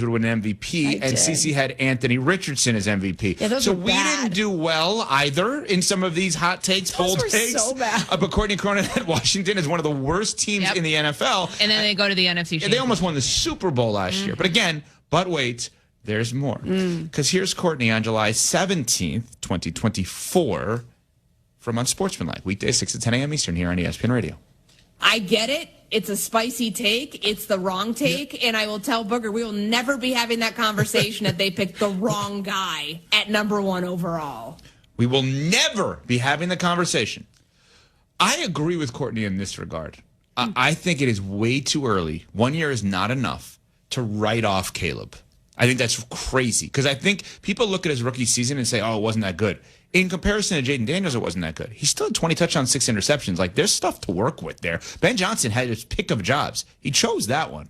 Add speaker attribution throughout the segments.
Speaker 1: would win an MVP, and CeCe had Anthony Richardson as MVP.
Speaker 2: Yeah,
Speaker 1: so we didn't do well either in some of these hot takes, bold takes.
Speaker 2: So bad.
Speaker 1: But Courtney Cronin had Washington as one of the worst teams in the NFL.
Speaker 3: And then they go to the NFC Championship.
Speaker 1: They almost won the Super Bowl last year. But again, wait, there's more. Because here's Courtney on July 17th, 2024, from Unsportsmanlike, weekdays 6 to 10 a.m. Eastern here on ESPN Radio.
Speaker 4: I get it. It's a spicy take. It's the wrong take. And I will tell Booger, we will never be having that conversation if they picked the wrong guy at number 1 overall.
Speaker 1: We will never be having the conversation. I agree with Courtney in this regard. I think it is way too early. 1 year is not enough to write off Caleb. I think that's crazy because I think people look at his rookie season and say, oh, it wasn't that good. In comparison to Jaden Daniels, it wasn't that good. He still had 20 touchdowns, 6 interceptions. Like, there's stuff to work with there. Ben Johnson had his pick of jobs. He chose that one,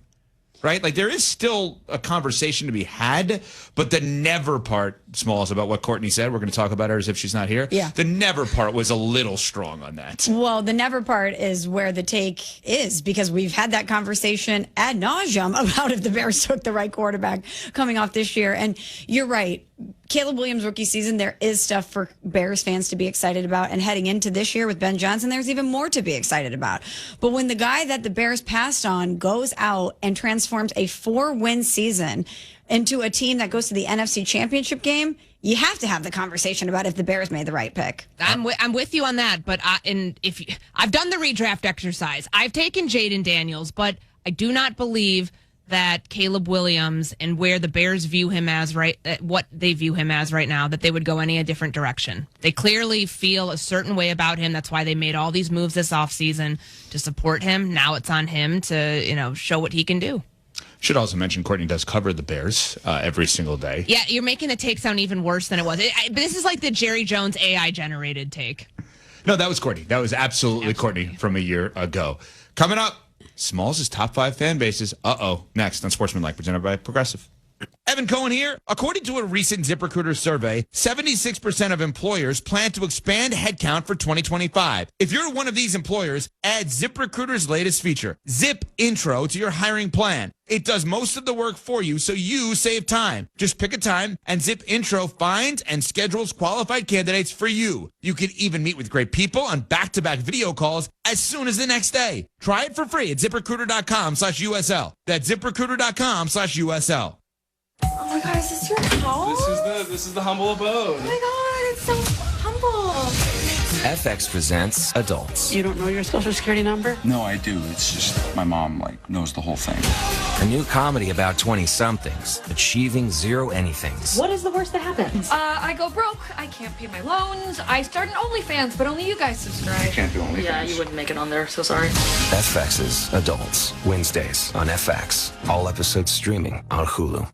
Speaker 1: right? Like, there is still a conversation to be had, but the never part, Smalls, about what Courtney said, we're going to talk about her as if she's not here.
Speaker 2: Yeah.
Speaker 1: The never part was a little strong on that.
Speaker 2: Well, the never part is where the take is because we've had that conversation ad nauseum about if the Bears took the right quarterback coming off this year. And you're right. Caleb Williams' rookie season, there is stuff for Bears fans to be excited about. And heading into this year with Ben Johnson, there's even more to be excited about. But when the guy that the Bears passed on goes out and transforms a 4-win season into a team that goes to the NFC Championship game, you have to have the conversation about if the Bears made the right pick.
Speaker 3: I'm with you on that, but I've done the redraft exercise. I've taken Jaden Daniels, but I do not believe that Caleb Williams and where the Bears view him as what they view him as right now, that they would go a different direction. They clearly feel a certain way about him. That's why they made all these moves this offseason to support him. Now it's on him to, show what he can do.
Speaker 1: Should also mention Courtney does cover the Bears every single day.
Speaker 3: Yeah, you're making the take sound even worse than it was. This is like the Jerry Jones AI-generated take.
Speaker 1: No, that was Courtney. That was absolutely Courtney from a year ago. Coming up, Smalls' top 5 fan bases. Next on Sportsmanlike, presented by Progressive. Evan Cohen here. According to a recent ZipRecruiter survey, 76% of employers plan to expand headcount for 2025. If you're one of these employers, add ZipRecruiter's latest feature, Zip Intro, to your hiring plan. It does most of the work for you, so you save time. Just pick a time, and Zip Intro finds and schedules qualified candidates for you. You can even meet with great people on back-to-back video calls as soon as the next day. Try it for free at ZipRecruiter.com/USL. That's ZipRecruiter.com/USL.
Speaker 5: Oh my God, is this your house?
Speaker 6: This is the humble abode.
Speaker 5: Oh my God, it's so humble.
Speaker 7: FX presents Adults.
Speaker 8: You don't know your social security number?
Speaker 6: No, I do. It's just my mom, knows the whole thing.
Speaker 7: A new comedy about 20-somethings achieving zero anythings.
Speaker 5: What is the worst that happens?
Speaker 9: I go broke. I can't pay my loans. I start an OnlyFans, but only you guys subscribe.
Speaker 6: You can't do OnlyFans.
Speaker 9: Yeah, you wouldn't make it on there, so sorry.
Speaker 7: FX's Adults. Wednesdays on FX. All episodes streaming on Hulu.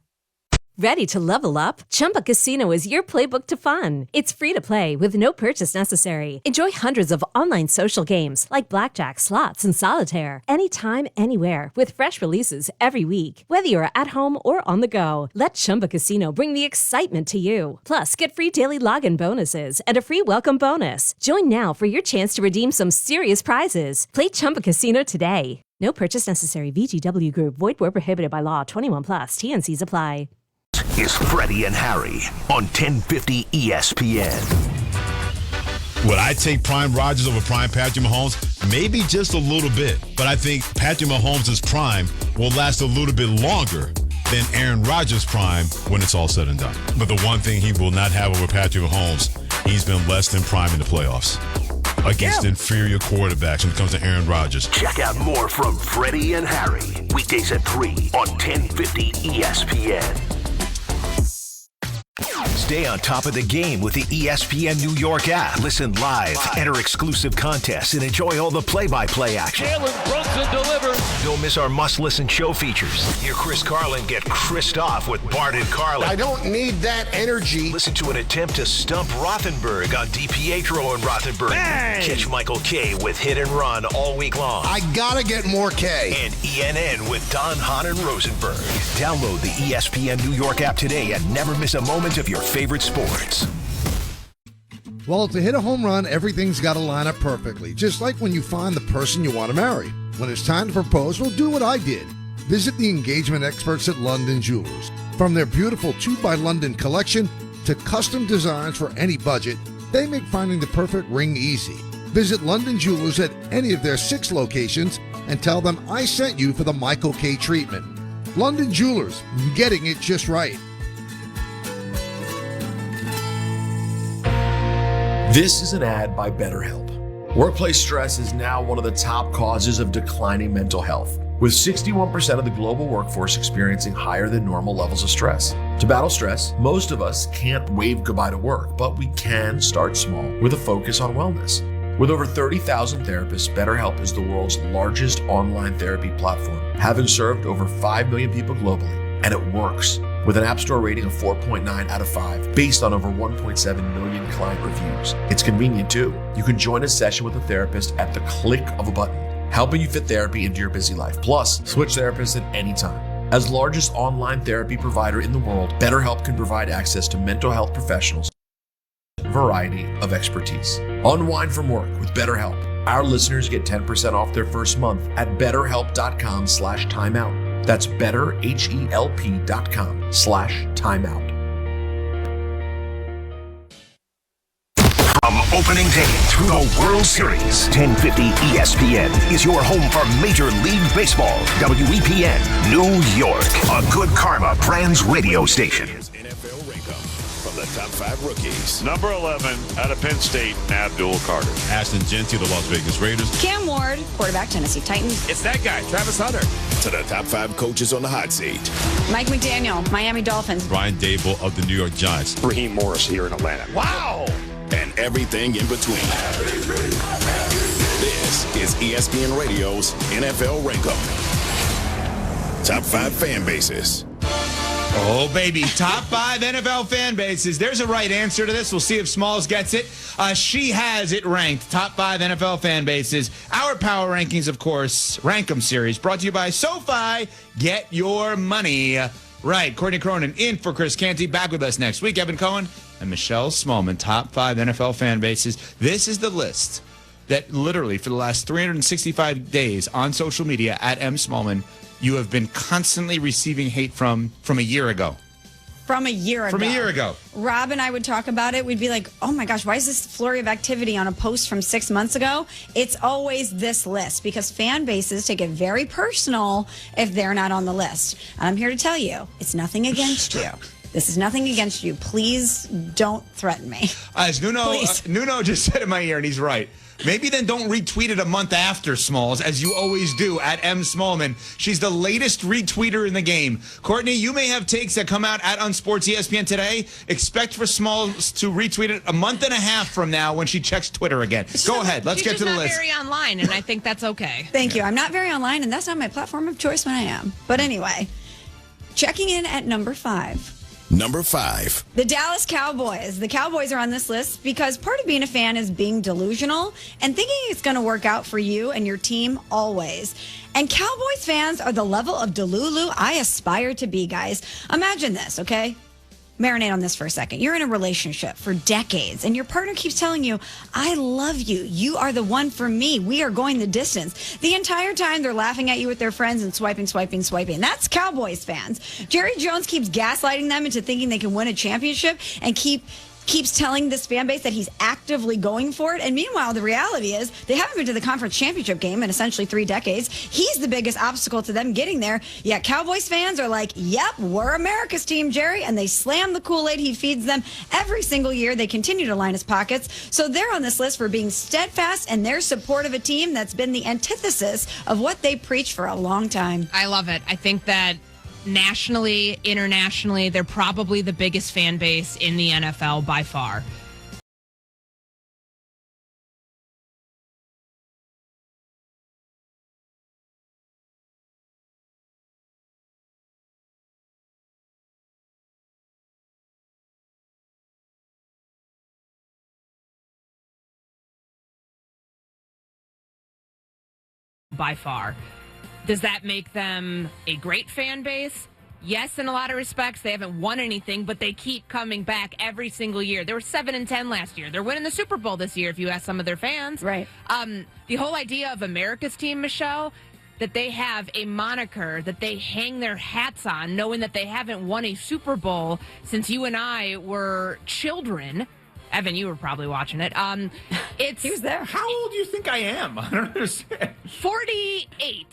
Speaker 10: Ready to level up? Chumba Casino is your playbook to fun. It's free to play with no purchase necessary. Enjoy hundreds of online social games like blackjack, slots, and solitaire. Anytime, anywhere with fresh releases every week. Whether you're at home or on the go, let Chumba Casino bring the excitement to you. Plus, get free daily login bonuses and a free welcome bonus. Join now for your chance to redeem some serious prizes. Play Chumba Casino today. No purchase necessary. VGW Group. Void where prohibited by law. 21+. TNCs apply.
Speaker 11: Is Freddie and Harry on 1050 ESPN.
Speaker 12: Would I take Prime Rodgers over Prime Patrick Mahomes? Maybe just a little bit. But I think Patrick Mahomes' prime will last a little bit longer than Aaron Rodgers' prime when it's all said and done. But the one thing he will not have over Patrick Mahomes, he's been less than prime in the playoffs against inferior quarterbacks when it comes to Aaron Rodgers.
Speaker 11: Check out more from Freddie and Harry. Weekdays at 3 on 1050 ESPN. Stay on top of the game with the ESPN New York app. Listen live, enter exclusive contests, and enjoy all the play-by-play action.
Speaker 13: Jalen Brunson delivers.
Speaker 11: Don't miss our must-listen show features. Hear Chris Carlin get Chris'd off with Bart and Carlin.
Speaker 14: I don't need that energy.
Speaker 11: Listen to an attempt to stump Rothenberg on DiPietro and Rothenberg.
Speaker 14: Bang!
Speaker 11: Catch Michael K with Hit and Run all week long.
Speaker 14: I gotta get more K.
Speaker 11: And ENN with Don Hahn and Rosenberg. Download the ESPN New York app today and never miss a moment of your favorite sports.
Speaker 15: Well, to hit a home run, everything's got to line up perfectly, just like when you find the person you want to marry. When it's time to propose, well, do what I did. Visit the engagement experts at London Jewelers. From their beautiful 2 by London collection to custom designs for any budget, they make finding the perfect ring easy. Visit London Jewelers at any of their 6 locations and tell them I sent you for the Michael K. treatment. London Jewelers, getting it just right.
Speaker 16: This is an ad by BetterHelp. Workplace stress is now one of the top causes of declining mental health, with 61% of the global workforce experiencing higher than normal levels of stress. To battle stress, most of us can't wave goodbye to work, but we can start small with a focus on wellness. With over 30,000 therapists, BetterHelp is the world's largest online therapy platform, having served over 5 million people globally, and it works. With an App Store rating of 4.9 out of 5, based on over 1.7 million client reviews. It's convenient too. You can join a session with a therapist at the click of a button, helping you fit therapy into your busy life. Plus, switch therapists at any time. As largest online therapy provider in the world, BetterHelp can provide access to mental health professionals with a variety of expertise. Unwind from work with BetterHelp. Our listeners get 10% off their first month at betterhelp.com/timeout. That's betterhelp.com/timeout.
Speaker 11: From opening day through the World Series, 1050 ESPN is your home for Major League Baseball. WEPN, New York, a Good Karma Brands radio station.
Speaker 17: NFL Rankum from the top 5 rookies.
Speaker 13: Number 11 out of Penn State, Abdul Carter.
Speaker 12: Ashton Genty, the Las Vegas Raiders.
Speaker 2: Cam Ward, quarterback, Tennessee Titans.
Speaker 1: It's that guy, Travis Hunter.
Speaker 17: To the top 5 coaches on the hot seat.
Speaker 2: Mike McDaniel, Miami Dolphins.
Speaker 12: Brian Dable of the New York Giants.
Speaker 17: Raheem Morris here in Atlanta.
Speaker 1: Wow!
Speaker 17: And everything in between. This is ESPN Radio's NFL Rankum. Top 5 fan bases.
Speaker 1: Oh, baby. Top 5 NFL fan bases. There's a right answer to this. We'll see if Smalls gets it. She has it ranked. Top 5 NFL fan bases. Our power rankings, of course, Rankum series, brought to you by SoFi. Get your money right. Courtney Cronin in for Chris Canty. Back with us next week. Evan Cohen and Michelle Smallman. Top 5 NFL fan bases. This is the list that literally for the last 365 days on social media at M. Smallman, you have been constantly receiving hate from a year ago.
Speaker 2: From a year ago. Rob and I would talk about it. We'd be like, oh my gosh, why is this flurry of activity on a post from 6 months ago? It's always this list because fan bases take it very personal if they're not on the list. And I'm here to tell you, it's nothing against you. This is nothing against you. Please don't threaten me.
Speaker 1: As Nuno just said in my ear, and he's right. Maybe then don't retweet it a month after, Smalls, as you always do, at M. Smallman. She's the latest retweeter in the game. Courtney, you may have takes that come out at Unsports ESPN today. Expect for Smalls to retweet it a month and a half from now when she checks Twitter again. Go ahead. Let's get to the list.
Speaker 3: She's not very online, and I think that's okay.
Speaker 2: Thank you. I'm not very online, and that's not my platform of choice when I am. But anyway, checking in at number 5.
Speaker 17: Number 5.
Speaker 2: The Dallas Cowboys. The Cowboys are on this list because part of being a fan is being delusional and thinking it's going to work out for you and your team always. And Cowboys fans are the level of delulu I aspire to be, guys. Imagine this, okay? Marinate on this for a second. You're in a relationship for decades, and your partner keeps telling you, I love you. You are the one for me. We are going the distance. The entire time, they're laughing at you with their friends and swiping. That's Cowboys fans. Jerry Jones keeps gaslighting them into thinking they can win a championship and keeps telling this fan base that he's actively going for it. And meanwhile, the reality is they haven't been to the conference championship game in essentially 3 decades. He's the biggest obstacle to them getting there. Yet Cowboys fans are like, yep, we're America's team, Jerry. And they slam the Kool-Aid he feeds them every single year. They continue to line his pockets. So they're on this list for being steadfast in their support of a team that's been the antithesis of what they preach for a long time.
Speaker 3: I love it. I think that nationally, internationally, they're probably the biggest fan base in the NFL by far. By far. Does that make them a great fan base? Yes, in a lot of respects. They haven't won anything, but they keep coming back every single year. They were 7-10 last year. They're winning the Super Bowl this year, if you ask some of their fans.
Speaker 2: Right.
Speaker 3: The whole idea of America's team, Michelle, that they have a moniker that they hang their hats on, knowing that they haven't won a Super Bowl since you and I were children. Evan, you were probably watching it.
Speaker 2: He was there.
Speaker 1: How old do you think I am? I don't understand.
Speaker 3: 48.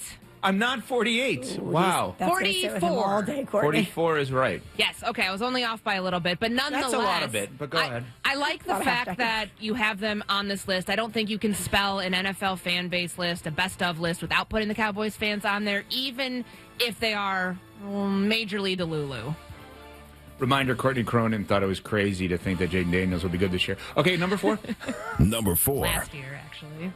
Speaker 1: I'm not 48. Wow.
Speaker 2: That's gonna sit with him all day, Courtney.
Speaker 1: 44 is right.
Speaker 3: Yes, okay, I was only off by a little bit, but nonetheless.
Speaker 1: That's a lot of it, but go ahead.
Speaker 3: I like the fact that you have them on this list. I don't think you can spell an NFL fan base list, a best of list, without putting the Cowboys fans on there, even if they are majorly Delulu.
Speaker 1: Reminder, Courtney Cronin thought it was crazy to think that Jaden Daniels would be good this year. Okay, number 4.
Speaker 17: Number 4.
Speaker 3: Last year, actually.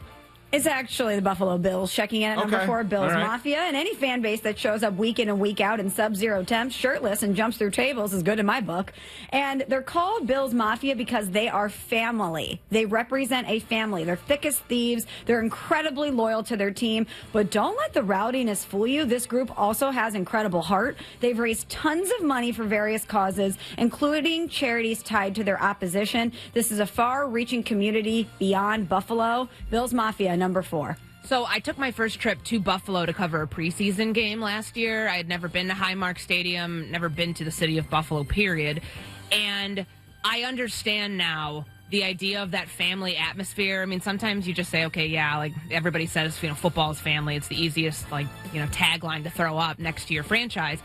Speaker 2: It's actually the Buffalo Bills checking in at number 4, Bills Mafia. And any fan base that shows up week in and week out in sub-zero temps, shirtless, and jumps through tables is good in my book. And they're called Bills Mafia because they are family. They represent a family. They're thick as thieves. They're incredibly loyal to their team. But don't let the rowdiness fool you. This group also has incredible heart. They've raised tons of money for various causes, including charities tied to their opposition. This is a far-reaching community beyond Buffalo. Bills Mafia, number 4.
Speaker 3: So I took my first trip to Buffalo to cover a preseason game last year. I had never been to Highmark Stadium, never been to the city of Buffalo, period. And I understand now the idea of that family atmosphere. I mean, sometimes you just say, okay, yeah, like everybody says, football is family. It's the easiest, tagline to throw up next to your franchise.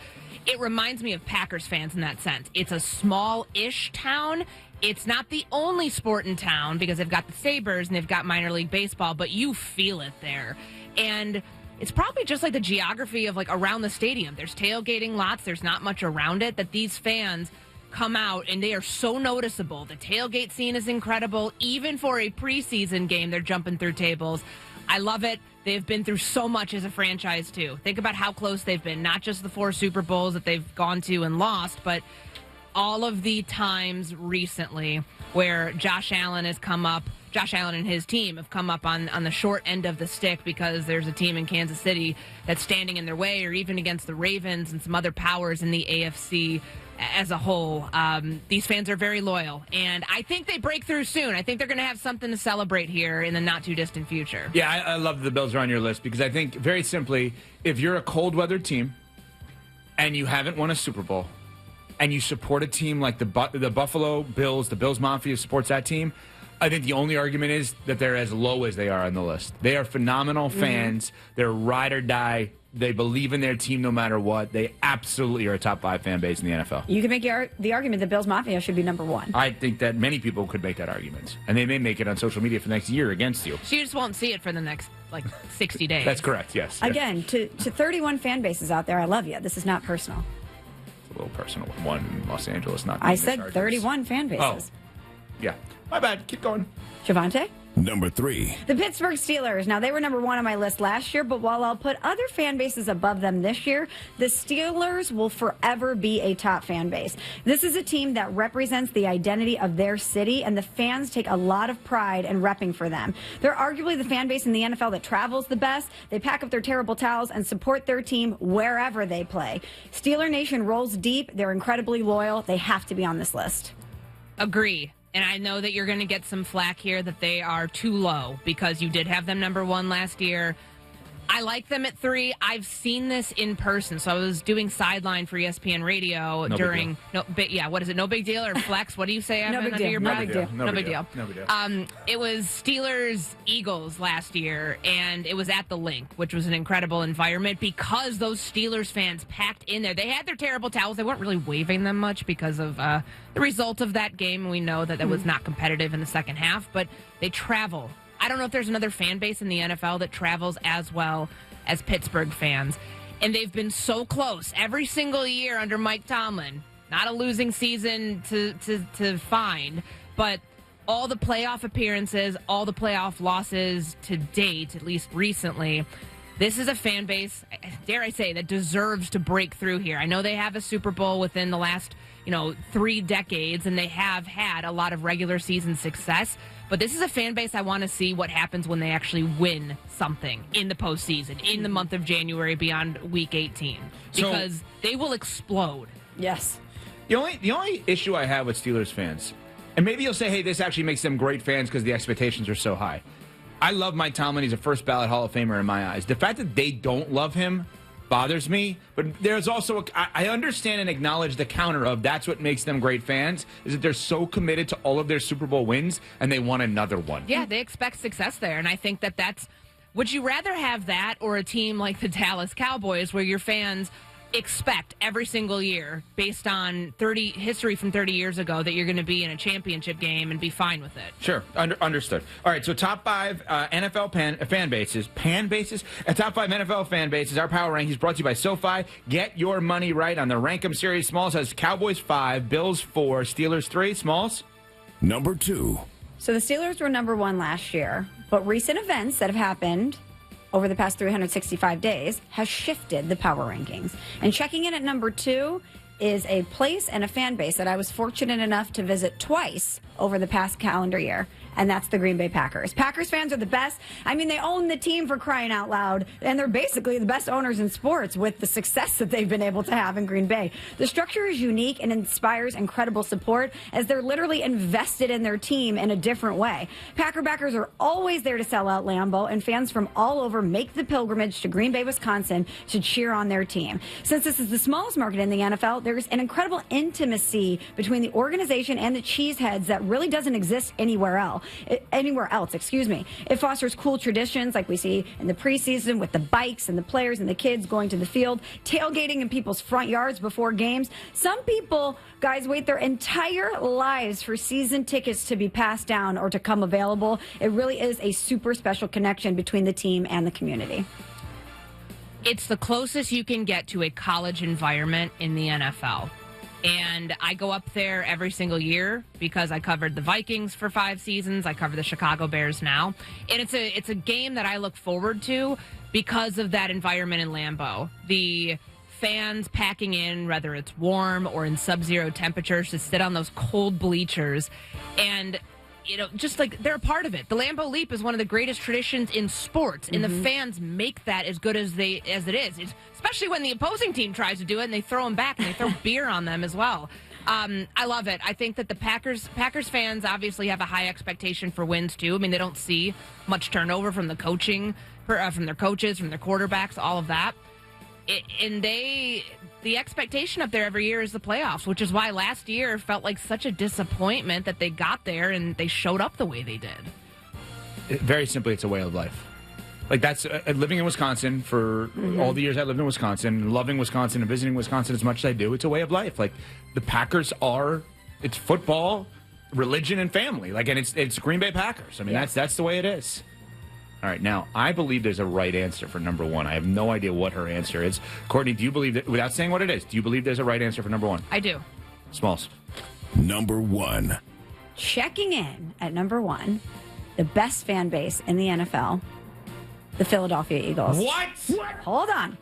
Speaker 3: It reminds me of Packers fans in that sense. It's a small-ish town. It's not the only sport in town because they've got the Sabres and they've got minor league baseball, but you feel it there. And it's probably just like the geography of around the stadium. There's tailgating lots. There's not much around it, that these fans come out and they are so noticeable. The tailgate scene is incredible. Even for a preseason game, they're jumping through tables. I love it. They've been through so much as a franchise, too. Think about how close they've been. Not just the 4 Super Bowls that they've gone to and lost, but all of the times recently where Josh Allen and his team have come up on the short end of the stick because there's a team in Kansas City that's standing in their way, or even against the Ravens and some other powers in the AFC as a whole. These fans are very loyal, and I think they break through soon. I think they're going to have something to celebrate here in the not-too-distant future.
Speaker 1: Yeah, I love the Bills are on your list because I think, very simply, if you're a cold-weather team and you haven't won a Super Bowl, and you support a team like the Buffalo Bills, the Bills Mafia supports that team, I think the only argument is that they're as low as they are on the list. They are phenomenal fans. They're ride or die. They believe in their team no matter what. They absolutely are a top 5 fan base in the NFL.
Speaker 2: You can make the argument that Bills Mafia should be number 1.
Speaker 1: I think that many people could make that argument. And they may make it on social media for the next year against you.
Speaker 3: So you just won't see it for the next, 60 days.
Speaker 1: That's correct, yes.
Speaker 2: Again, to 31 fan bases out there, I love you. This is not personal.
Speaker 1: A little personal with one in Los Angeles, not
Speaker 2: I said 31 fan bases.
Speaker 1: Oh, yeah. My bad. Keep going.
Speaker 2: Javante?
Speaker 17: Number 3.
Speaker 2: The Pittsburgh Steelers. Now, they were number 1 on my list last year, but while I'll put other fan bases above them this year, the Steelers will forever be a top fan base. This is a team that represents the identity of their city, and the fans take a lot of pride in repping for them. They're arguably the fan base in the NFL that travels the best. They pack up their terrible towels and support their team wherever they play. Steeler Nation rolls deep. They're incredibly loyal. They have to be on this list.
Speaker 3: Agree. And I know that you're going to get some flack here that they are too low because you did have them number 1 last year. I like them at 3. I've seen this in person. So I was doing sideline for ESPN Radio during what is it? No big deal or flex? What do you say?
Speaker 2: No big deal. No big deal.
Speaker 3: No big deal. It was Steelers Eagles last year, and it was at the Link, which was an incredible environment because those Steelers fans packed in there. They had their terrible towels. They weren't really waving them much because of the result of that game. We know that was not competitive in the second half, but they travel. I don't know if there's another fan base in the NFL that travels as well as Pittsburgh fans. And they've been so close every single year under Mike Tomlin. Not a losing season to find, but all the playoff appearances, all the playoff losses to date, at least recently. This is a fan base, dare I say, that deserves to break through here. I know they have a Super Bowl within the last 3 decades, and they have had a lot of regular season success. But this is a fan base I want to see what happens when they actually win something in the postseason, in the month of January beyond Week 18. Because they will explode.
Speaker 2: Yes.
Speaker 1: The only issue I have with Steelers fans, and maybe you'll say, hey, this actually makes them great fans because the expectations are so high. I love Mike Tomlin. He's a first ballot Hall of Famer in my eyes. The fact that they don't love him bothers me, but there's also I understand and acknowledge the counter of that's what makes them great fans, is that they're so committed to all of their Super Bowl wins and they want another one.
Speaker 3: Yeah, they expect success there, and I think that's. Would you rather have that or a team like the Dallas Cowboys where your fans expect every single year, based on history from 30 years ago, that you're going to be in a championship game and be fine with it?
Speaker 1: Sure, understood. All right, so top 5 NFL fan bases, top 5 NFL fan bases. Our power rankings brought to you by SoFi. Get your money right on the Rankem series. Smalls has Cowboys 5, Bills 4, Steelers 3. Smalls?
Speaker 17: Number 2.
Speaker 2: So the Steelers were number 1 last year, but recent events that have happened over the past 365 days has shifted the power rankings. And checking in at number 2 is a place and a fan base that I was fortunate enough to visit twice over the past calendar year, and that's the Green Bay Packers. Packers fans are the best. I mean, they own the team, for crying out loud, and they're basically the best owners in sports with the success that they've been able to have in Green Bay. The structure is unique and inspires incredible support as they're literally invested in their team in a different way. Packer backers are always there to sell out Lambeau, and fans from all over make the pilgrimage to Green Bay, Wisconsin to cheer on their team. Since this is the smallest market in the NFL, there's an incredible intimacy between the organization and the cheeseheads that really doesn't exist anywhere else. It fosters cool traditions like we see in the preseason with the bikes and the players and the kids going to the field, tailgating in people's front yards before games. Some people, guys, wait their entire lives for season tickets to be passed down or to come available. It really is a super special connection between the team and the community.
Speaker 3: It's the closest you can get to a college environment in the NFL. And I go up there every single year because I covered the Vikings for 5 seasons. I cover the Chicago Bears now. And it's a game that I look forward to because of that environment in Lambeau. The fans packing in, whether it's warm or in sub-zero temperatures, to sit on those cold bleachers. And just like they're a part of it. The Lambeau Leap is one of the greatest traditions in sports, and the fans make that as good as it is. Especially when the opposing team tries to do it, and they throw them back, and they throw beer on them as well. I love it. I think that the Packers fans obviously have a high expectation for wins too. I mean, they don't see much turnover from the coaching, from their coaches, from their quarterbacks, all of that. The expectation up there every year is the playoffs, which is why last year felt like such a disappointment that they got there and they showed up the way they did.
Speaker 1: Very simply, it's a way of life. Like, that's living in Wisconsin for all the years I lived in Wisconsin, loving Wisconsin and visiting Wisconsin as much as I do. It's a way of life. Like, the Packers it's football, religion, and family. Like, and it's Green Bay Packers. I mean, that's the way it is. All right, now, I believe there's a right answer for number 1. I have no idea what her answer is. Courtney, do you believe that, without saying what it is, do you believe there's a right answer for number 1?
Speaker 3: I do.
Speaker 1: Smalls.
Speaker 17: Number 1.
Speaker 2: Checking in at number 1, the best fan base in the NFL, the Philadelphia Eagles.
Speaker 1: What?
Speaker 2: Hold on.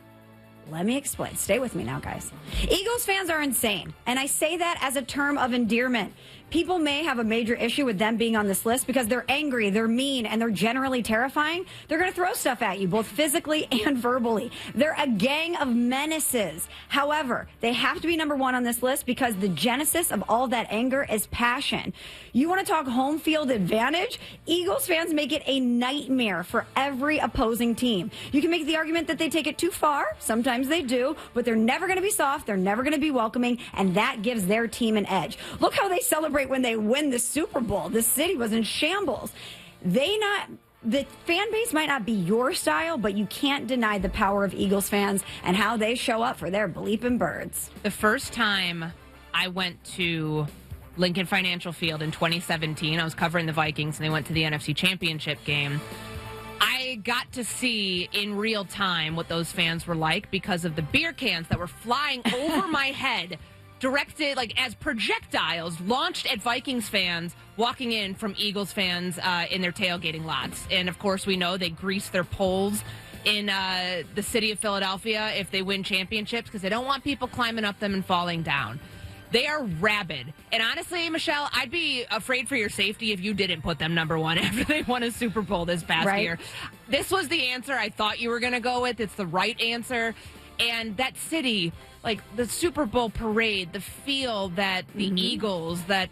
Speaker 2: Let me explain. Stay with me now, guys. Eagles fans are insane, and I say that as a term of endearment. People may have a major issue with them being on this list because they're angry, they're mean, and they're generally terrifying. They're going to throw stuff at you, both physically and verbally. They're a gang of menaces. However, they have to be number 1 on this list because the genesis of all that anger is passion. You want to talk home field advantage? Eagles fans make it a nightmare for every opposing team. You can make the argument that they take it too far. Sometimes they do, but they're never going to be soft. They're never going to be welcoming, and that gives their team an edge. Look how they celebrate when they win the Super Bowl. The city was in shambles. The fan base might not be your style, but you can't deny the power of Eagles fans and how they show up for their bleeping birds.
Speaker 3: The first time I went to Lincoln Financial Field in 2017, I was covering the Vikings, and they went to the NFC Championship game. I got to see in real time what those fans were like because of the beer cans that were flying over my head, directed like as projectiles launched at Vikings fans walking in from Eagles fans in their tailgating lots. And of course, we know they grease their poles in the city of Philadelphia if they win championships because they don't want people climbing up them and falling down. They are rabid. And honestly, Michelle, I'd be afraid for your safety if you didn't put them number 1 after they won a Super Bowl this past year. This was the answer I thought you were going to go with. It's the right answer. And that city, like the Super Bowl parade, the feel that the Eagles, that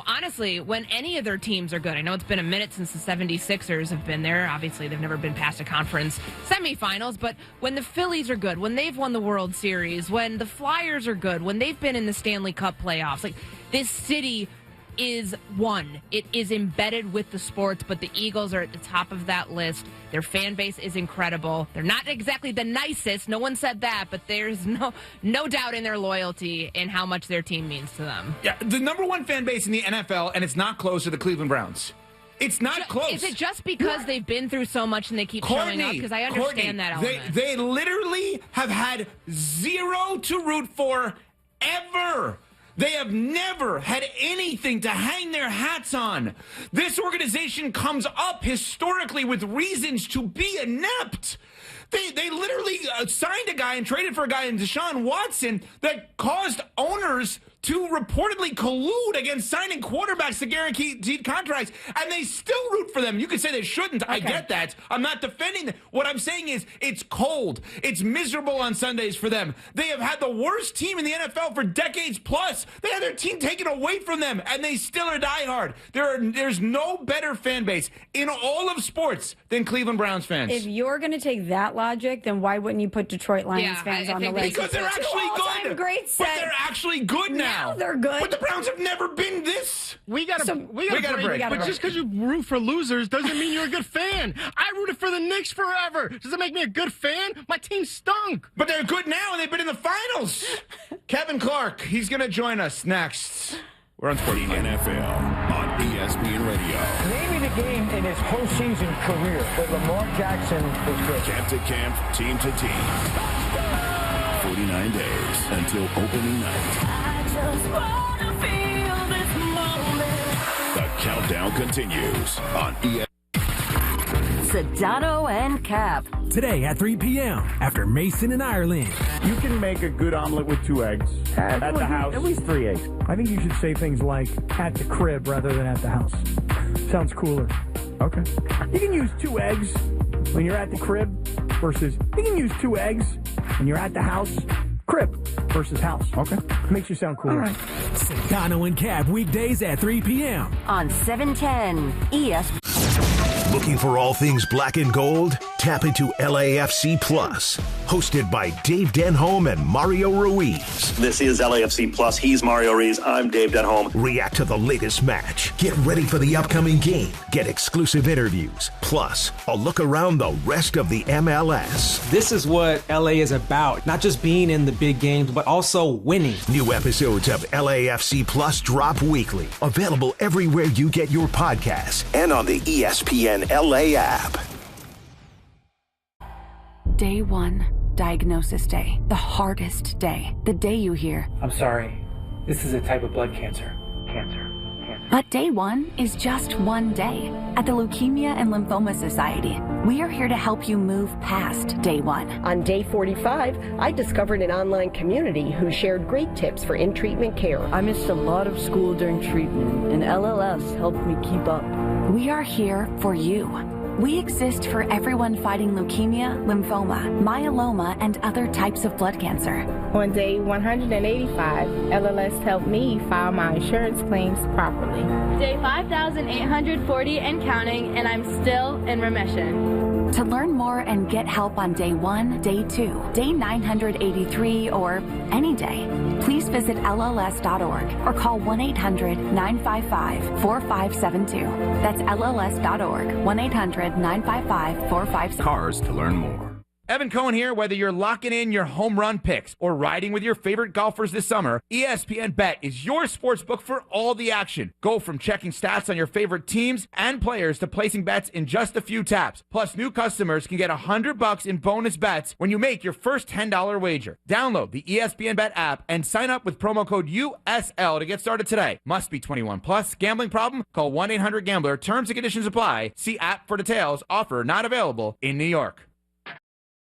Speaker 3: honestly, when any of their teams are good, I know it's been a minute since the 76ers have been there. Obviously, they've never been past a conference semifinals, but when the Phillies are good, when they've won the World Series, when the Flyers are good, when they've been in the Stanley Cup playoffs, like this city is one. It is embedded with the sports, but the Eagles are at the top of that list. Their fan base is incredible. They're not exactly the nicest. No one said that, but there's no doubt in their loyalty and how much their team means to them.
Speaker 1: Yeah, the number one fan base in the NFL, and it's not close to the Cleveland Browns. It's not close.
Speaker 3: Is it just because they've been through so much and they keep showing up? Because I understand that element.
Speaker 1: They literally have had zero to root for ever. They have never had anything to hang their hats on. This organization comes up historically with reasons to be inept. They literally signed a guy and traded for a guy in Deshaun Watson that caused owners to reportedly collude against signing quarterbacks to guaranteed contracts, and they still root for them. You could say they shouldn't. Okay. I get that. I'm not defending them. What I'm saying is it's cold. It's miserable on Sundays for them. They have had the worst team in the NFL for decades plus. They had their team taken away from them, and they still are diehard. There's no better fan base in all of sports than Cleveland Browns fans.
Speaker 2: If you're going to take that logic, then why wouldn't you put Detroit Lions fans on the list?
Speaker 1: Because they're actually good. But they're actually good now.
Speaker 2: They're good.
Speaker 1: But the Browns have never been this.
Speaker 18: We got a break. But just because you root for losers doesn't mean you're a good fan. I rooted for the Knicks forever. Does that make me a good fan? My team stunk.
Speaker 1: But they're good now, and they've been in the finals. Kevin Clark, he's going to join us next. We're on Sports
Speaker 17: NFL on ESPN Radio.
Speaker 19: Maybe the game in his postseason career, but Lamar Jackson was good.
Speaker 17: Camp to camp, team to team. 49 days until opening night.
Speaker 20: I just wanna feel this moment.
Speaker 17: The countdown continues on ESPN.
Speaker 21: Sedano and Cap.
Speaker 22: Today at 3 p.m. after Mason and Ireland.
Speaker 23: You can make a good omelet with 2 eggs at the house.
Speaker 19: At least 3 eggs.
Speaker 23: I think you should say things like at the crib rather than at the house. Sounds cooler. Okay. You can use 2 eggs when you're at the crib versus you can use 2 eggs when you're at the house. Crib versus house. Okay. Makes you sound cooler.
Speaker 22: All right. Sedano and Cap weekdays at 3 p.m.
Speaker 21: on 710 ESPN.
Speaker 11: Looking for all things black and gold? Tap into LAFC Plus. Hosted by Dave Denholm and Mario Ruiz.
Speaker 24: This is LAFC Plus. He's Mario Ruiz. I'm Dave Denholm.
Speaker 11: React to the latest match. Get ready for the upcoming game. Get exclusive interviews. Plus, a look around the rest of the MLS.
Speaker 25: This is what LA is about. Not just being in the big games, but also winning.
Speaker 11: New episodes of LAFC Plus drop weekly. Available everywhere you get your podcasts and on the ESPN LA app.
Speaker 26: Day 1, diagnosis day. The hardest day. The day you hear,
Speaker 27: I'm sorry, this is a type of blood cancer.
Speaker 26: But day 1 is just one day. At the Leukemia and Lymphoma Society, we are here to help you move past day 1.
Speaker 28: On day 45, I discovered an online community who shared great tips for in-treatment care.
Speaker 29: I missed a lot of school during treatment, and LLS helped me keep up.
Speaker 26: We are here for you. We exist for everyone fighting leukemia, lymphoma, myeloma, and other types of blood cancer.
Speaker 30: On day 185, LLS helped me file my insurance claims properly.
Speaker 31: Day 5,840 and counting, and I'm still in remission.
Speaker 26: To learn more and get help on day 1, day 2, day 983, or any day, please visit LLS.org or call 1-800-955-4572. That's LLS.org, 1-800-955-4572.
Speaker 17: Cars to learn more.
Speaker 1: Evan Cohen here. Whether you're locking in your home run picks or riding with your favorite golfers this summer, ESPN Bet is your sports book for all the action. Go from checking stats on your favorite teams and players to placing bets in just a few taps. Plus, new customers can get $100 in bonus bets when you make your first $10 wager. Download the ESPN Bet app and sign up with promo code USL to get started today. Must be 21 plus. Gambling problem? Call 1-800-GAMBLER. Terms and conditions apply. See app for details. Offer not available in New York.